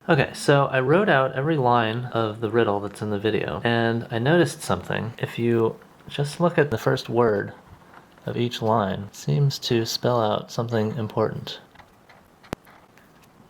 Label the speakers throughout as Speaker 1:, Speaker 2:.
Speaker 1: Okay, so I wrote out every line of the riddle that's in the video, and I noticed something. If you just look at the first word of each line, it seems to spell out something important.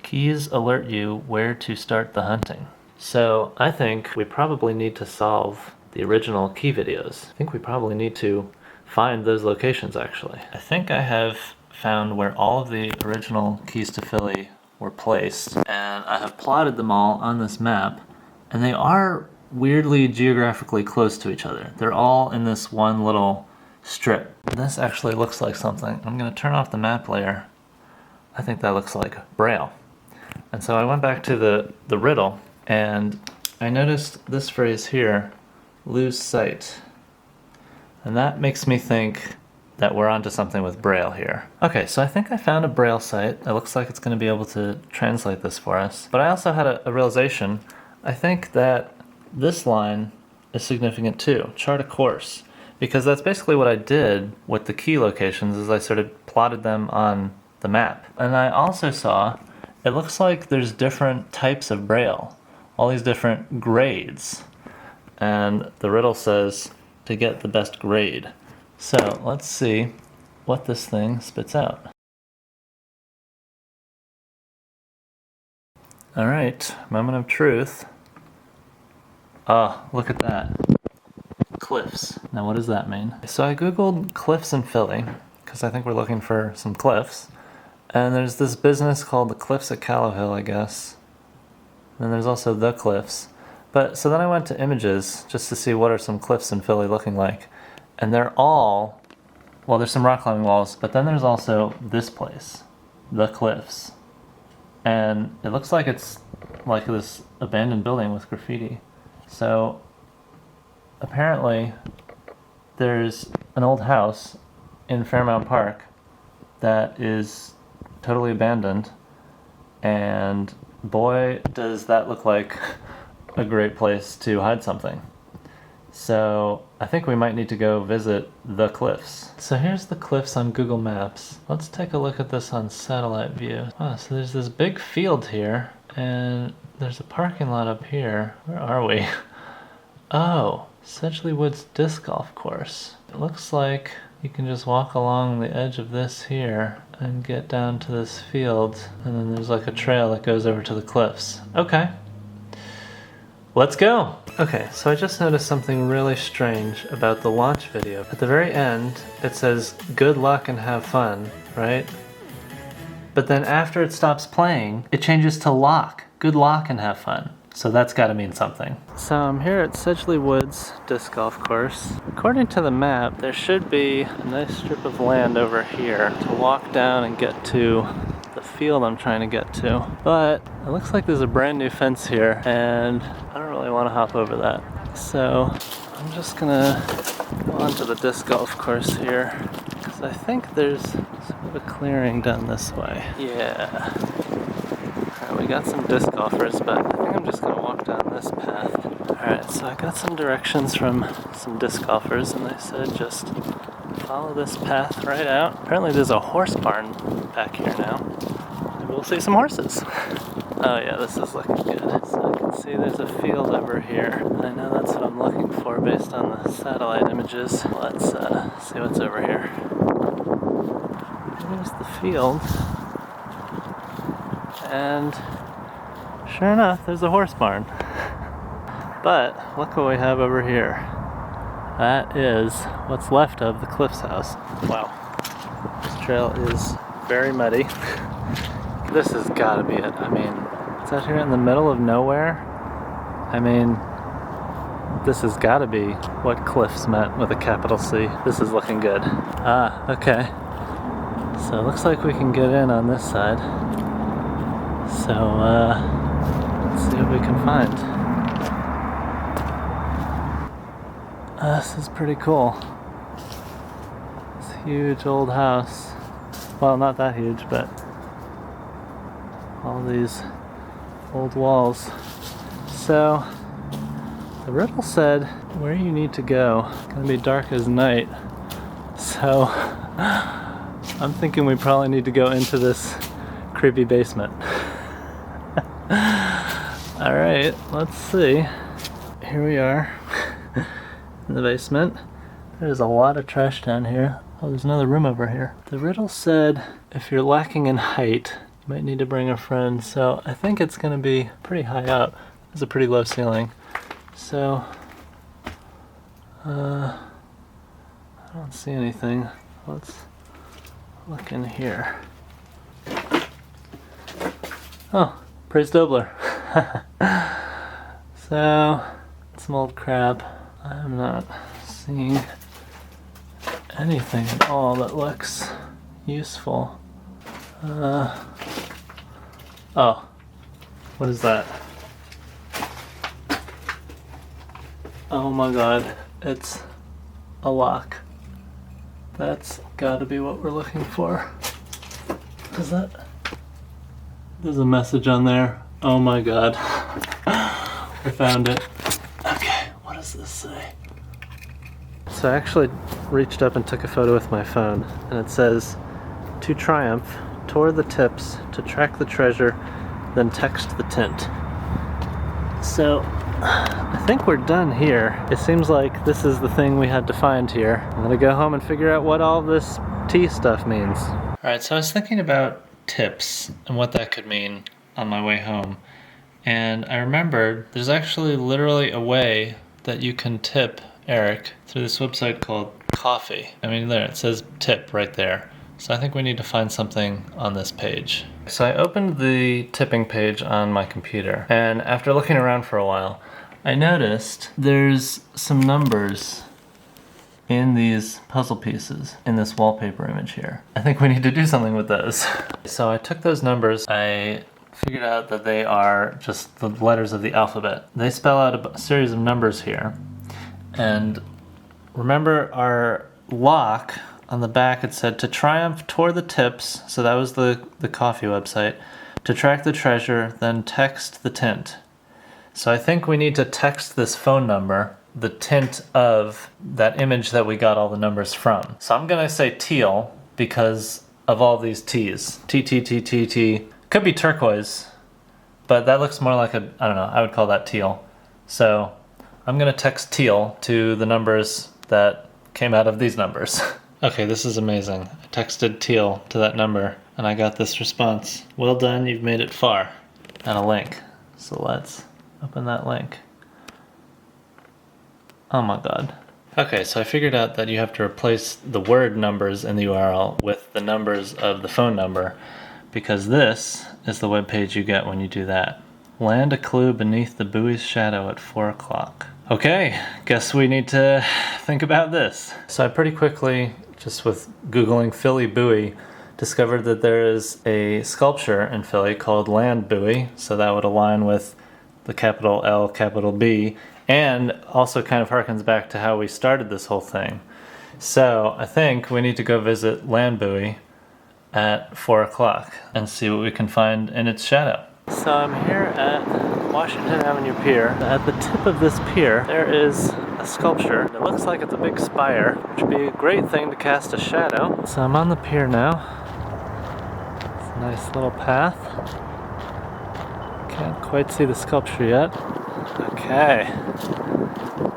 Speaker 1: Keys alert you where to start the hunting. So I think we probably need to solve the original key videos. I think we probably need to find those locations, actually. I think I have found where all of the original keys to Philly were placed, and I have plotted them all on this map, and they are weirdly geographically close to each other. They're all in this one little strip. This actually looks like something. I'm going to turn off the map layer. I think that looks like Braille. And so I went back to the riddle, and I noticed this phrase here, lose sight. And that makes me think that we're onto something with Braille here. Okay, so I think I found a Braille site. It looks like it's going to be able to translate this for us. But I also had a realization. I think that this line is significant too, chart a course. Because that's basically what I did with the key locations, is I sort of plotted them on the map. And I also saw, it looks like there's different types of Braille, all these different grades. And the riddle says to get the best grade. So let's see what this thing spits out. All right, moment of truth. Oh, look at that. Cliffs. Now what does that mean? So I googled cliffs in Philly, because I think we're looking for some cliffs. And there's this business called the Cliffs at Callowhill, I guess. And there's also the Cliffs. But so then I went to images just to see what are some cliffs in Philly looking like. And they're all, well, there's some rock climbing walls, but then there's also this place, the Cliffs. And it looks like it's like this abandoned building with graffiti. So apparently there's an old house in Fairmount Park that is totally abandoned, and boy, does that look like a great place to hide something. So I think we might need to go visit the cliffs. So here's the cliffs on Google Maps. Let's take a look at this on satellite view. Oh, so there's this big field here, and there's a parking lot up here. Where are we? Oh, Sedgley Woods Disc Golf Course. It looks like you can just walk along the edge of this here and get down to this field, and then there's like a trail that goes over to the cliffs. Okay. Let's go! Okay, so I just noticed something really strange about the launch video. At the very end, it says, good luck and have fun, right? But then after it stops playing, it changes to lock. Good luck and have fun. So that's gotta mean something. So I'm here at Sedgley Woods Disc Golf Course. According to the map, there should be a nice strip of land over here to walk down and get to the field I'm trying to get to. But it looks like there's a brand new fence here, and I don't really want to hop over that. So I'm just gonna go onto the disc golf course here, because I think there's sort of a clearing down this way. Yeah. Alright, we got some disc golfers, but I think I'm just gonna walk down this path. Alright, so I got some directions from some disc golfers, and they said just follow this path right out. Apparently there's a horse barn back here now. Maybe we'll see some horses. Oh yeah, this is looking good. So I can see there's a field over here. I know that's what I'm looking for based on the satellite images. Let's see what's over here. Here's the field. And sure enough, there's a horse barn. But look what we have over here. That is what's left of the Cliffs house. Wow. This trail is very muddy. This has gotta be it. I mean, it's out here in the middle of nowhere. I mean, this has gotta be what Cliffs meant with a capital C. This is looking good. Ah, okay. So it looks like we can get in on this side. So, let's see what we can find. This is pretty cool. This huge old house. Well, not that huge, but all these old walls. So, the riddle said where you need to go. It's gonna be dark as night. So, I'm thinking we probably need to go into this creepy basement. Alright, let's see. Here we are in the basement. There's a lot of trash down here. Oh, there's another room over here. The riddle said if you're lacking in height, you might need to bring a friend. So I think it's gonna be pretty high up. There's a pretty low ceiling. So, I don't see anything. Let's look in here. Oh, praise Dobler. So, some old crap. I'm not seeing anything at all that looks useful. Oh, what is that? Oh my god, it's a lock. That's gotta be what we're looking for. Is that? There's a message on there. Oh my god. I found it. Okay, what does this say? So I actually reached up and took a photo with my phone, and it says, "To triumph, tore the tips, to track the treasure, then text the tint." So, I think we're done here. It seems like this is the thing we had to find here. I'm gonna go home and figure out what all this T stuff means. Alright, so I was thinking about tips and what that could mean on my way home. And I remembered there's actually literally a way that you can tip Eric through this website called Coffee. I mean, there, it says tip right there. So I think we need to find something on this page. So I opened the tipping page on my computer, and after looking around for a while, I noticed there's some numbers in these puzzle pieces in this wallpaper image here. I think we need to do something with those. So I took those numbers, I figured out that they are just the letters of the alphabet. They spell out a series of numbers here. And remember our lock on the back, it said, "To triumph, tore the tips," so that was the coffee website, "to track the treasure, then text the tint." So I think we need to text this phone number, the tint of that image that we got all the numbers from. So I'm gonna say teal because of all these T's. T, T, T, T, T. Could be turquoise, but that looks more like a, I don't know, I would call that teal. So I'm gonna text teal to the numbers that came out of these numbers. Okay, this is amazing. I texted teal to that number and I got this response. "Well done, you've made it far." And a link. So let's open that link. Oh my god. Okay, so I figured out that you have to replace the word numbers in the URL with the numbers of the phone number, because this is the web page you get when you do that. Land a clue beneath the buoy's shadow at 4 o'clock. Okay, guess we need to think about this. So I pretty quickly, just with Googling Philly buoy, discovered that there is a sculpture in Philly called Land Buoy, so that would align with the capital L, capital B, and also kind of harkens back to how we started this whole thing. So I think we need to go visit Land Buoy at 4 o'clock and see what we can find in its shadow. So I'm here at Washington Avenue Pier. At the tip of this pier, there is a sculpture. It looks like it's a big spire, which would be a great thing to cast a shadow. So I'm on the pier now. It's a nice little path. Can't quite see the sculpture yet. Okay,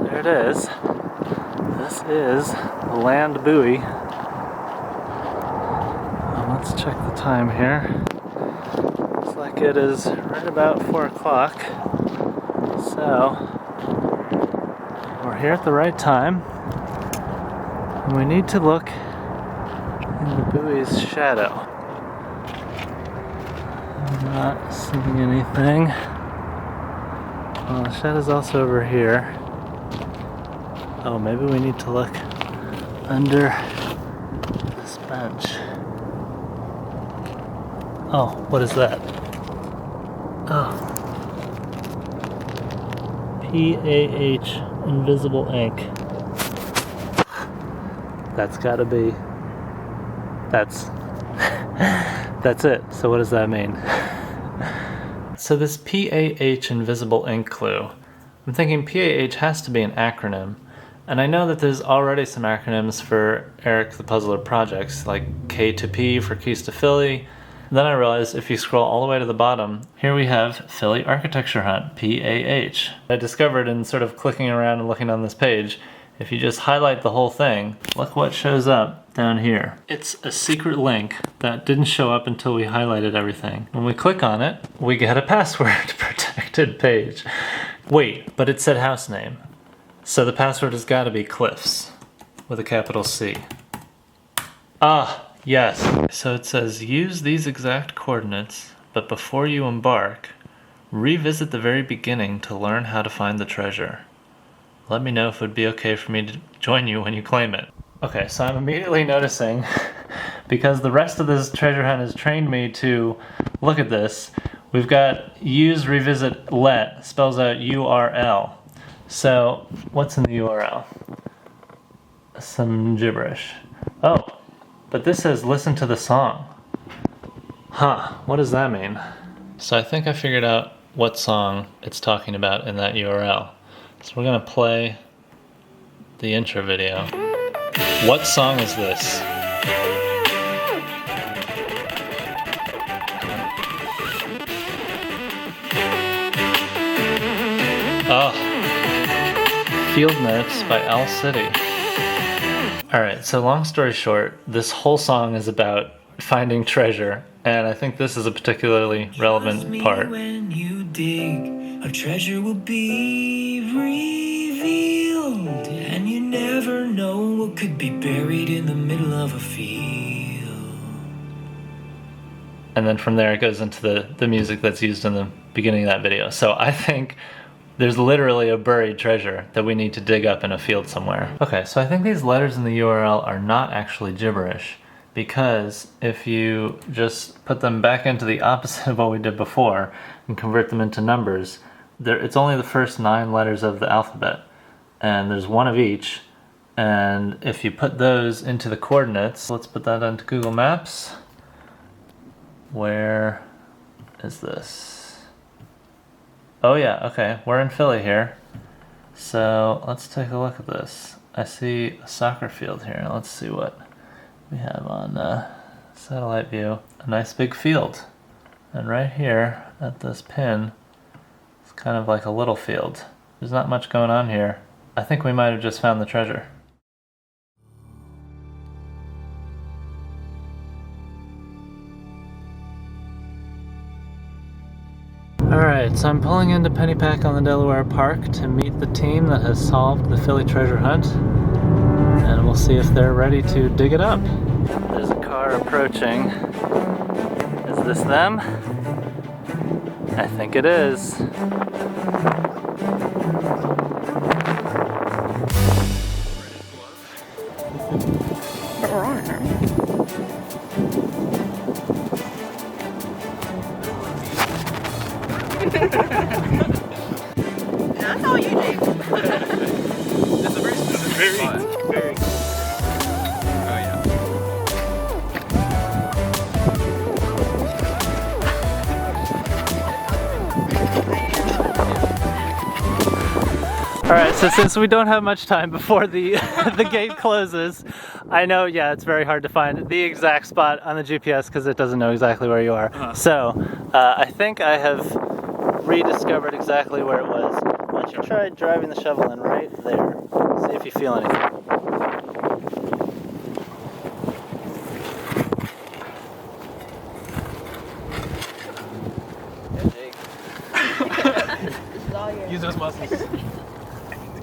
Speaker 1: there it is. This is the Land Buoy. Let's check the time here. Looks like it is right about 4 o'clock. So, we're here at the right time. And we need to look in the buoy's shadow. I'm not seeing anything. Well, the shadow's also over here. Oh, maybe we need to look under this bench. Oh, what is that? Oh. PAH, invisible ink. That's gotta be... That's it. So what does that mean? So this PAH invisible ink clue, I'm thinking PAH has to be an acronym. And I know that there's already some acronyms for Eric the Puzzler projects, like K to P for Keys to Philly, Then I realized if you scroll all the way to the bottom, here we have Philly Architecture Hunt, PAH. I discovered in sort of clicking around and looking on this page, if you just highlight the whole thing, look what shows up down here. It's a secret link that didn't show up until we highlighted everything. When we click on it, we get a password protected page. Wait, but it said house name. So the password has got to be Cliffs with a capital C. Ah, yes. So it says use these exact coordinates, but before you embark, revisit the very beginning to learn how to find the treasure. Let me know if it would be okay for me to join you when you claim it. Okay, so I'm immediately noticing, because the rest of this treasure hunt has trained me to look at this, we've got use, revisit, let, spells out URL. So, what's in the URL? Some gibberish. Oh, but this says listen to the song. Huh, what does that mean? So I think I figured out what song it's talking about in that URL. So we're gonna play the intro video. What song is this? Oh, Field Notes by Owl City. Alright, so long story short, this whole song is about finding treasure, and I think this is a particularly relevant part. When you dig, a treasure will be revealed, and you never know what could be buried in the middle of a field. And then from there it goes into the music that's used in the beginning of that video. So I think there's literally a buried treasure that we need to dig up in a field somewhere. Okay, so I think these letters in the URL are not actually gibberish, because if you just put them back into the opposite of what we did before and convert them into numbers, it's only the first 9 letters of the alphabet, and there's one of each, and if you put those into the coordinates, let's put that onto Google Maps. Where is this? Oh yeah, okay, we're in Philly here. So let's take a look at this. I see a soccer field here. Let's see what we have on satellite view. A nice big field. And right here at this pin, it's kind of like a little field. There's not much going on here. I think we might have just found the treasure. Alright, so I'm pulling into Pennypack on the Delaware Park to meet the team that has solved the Philly treasure hunt, and we'll see if they're ready to dig it up. There's a car approaching. Is this them? I think it is.
Speaker 2: That's all you do.
Speaker 3: It's a very specific spot. Very. Oh yeah.
Speaker 1: Alright, so since we don't have much time before the the gate closes, I know, yeah, it's very hard to find the exact spot on the GPS because it doesn't know exactly where you are. So, I think I have rediscovered exactly where it was. Why don't you try driving the shovel in right there? See if you feel anything.
Speaker 3: Use those muscles. The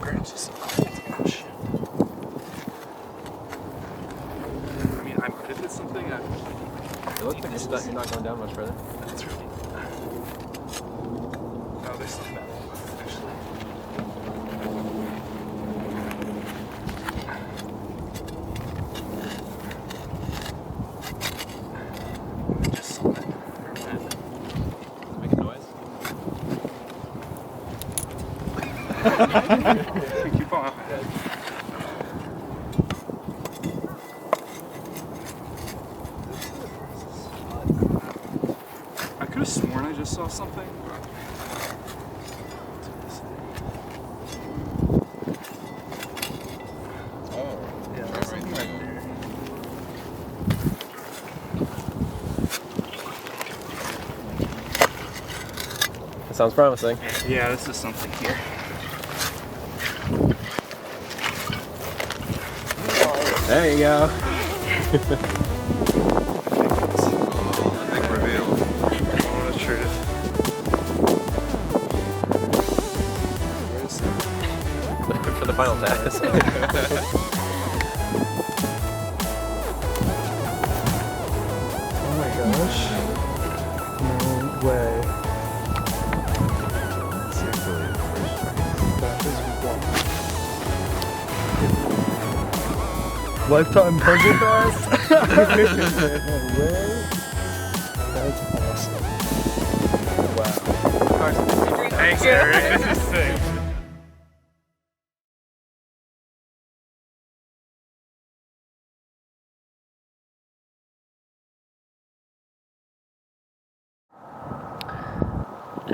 Speaker 3: ground's just so cold. Oh shit. I mean, if it's something it looks like you're not going down much further. That's really. Oh, there's something bad, actually. Just something. Does it make a noise? Keep on. I could have sworn I just saw something. Oh, yeah, there's something right there. sounds promising.
Speaker 4: Yeah, this is something here.
Speaker 3: There you go.
Speaker 4: Big reveal. Oh, the truth.
Speaker 3: For the final test.
Speaker 1: Oh my gosh. No way. That is lifetime puzzle pass? No way. That's awesome. Wow.
Speaker 4: Thanks, Eric. This is sick.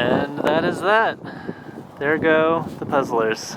Speaker 1: And that is that. There go the puzzlers.